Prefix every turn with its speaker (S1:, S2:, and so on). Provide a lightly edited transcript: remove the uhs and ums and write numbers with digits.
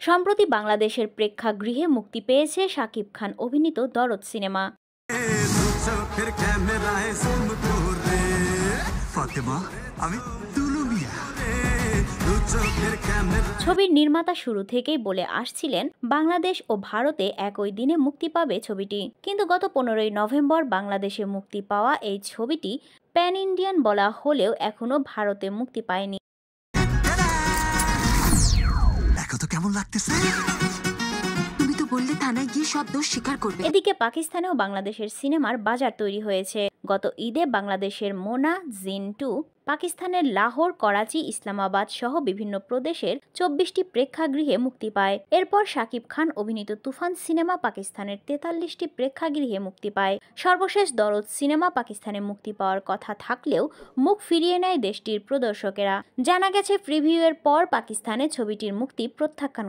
S1: সম্প্রতি বাংলাদেশের প্রেক্ষাগৃহে মুক্তি পেয়েছে শাকিব খান অভিনীত দরদ সিনেমা। ছবির নির্মাতা শুরু থেকেই বলে আসছিলেন বাংলাদেশ ও ভারতে একই দিনে মুক্তি পাবে ছবিটি, কিন্তু গত 15ই নভেম্বর বাংলাদেশে মুক্তি পাওয়া এই ছবিটি প্যান ইন্ডিয়ান বলা হলেও এখনো ভারতে মুক্তি পায়নি।
S2: কেমন লাগতেছে? তুমি তো বললে থানায় গিয়ে সব দোষ স্বীকার করবে।
S1: এদিকে পাকিস্তানেও বাংলাদেশের সিনেমার বাজার তৈরি হয়েছে। গত ঈদে বাংলাদেশের মোনা জিন 2 পাকিস্তানের লাহোর, করাচি, ইসলামাবাদ সহ বিভিন্ন প্রদেশের 24টি প্রেক্ষাগৃহে মুক্তি পায়। এরপর শাকিব খান অভিনীত তুফান সিনেমা পাকিস্তানের 43টি প্রেক্ষাগৃহে মুক্তি পায়। সর্বশেষ দরদ সিনেমা পাকিস্তানে মুক্তি পাওয়ার কথা থাকলেও মুখ ফিরিয়ে নেয় দেশটির প্রদর্শকেরা। জানা গেছে প্রিভিউয়ের পর পাকিস্তানে ছবিটির মুক্তি প্রত্যাখ্যান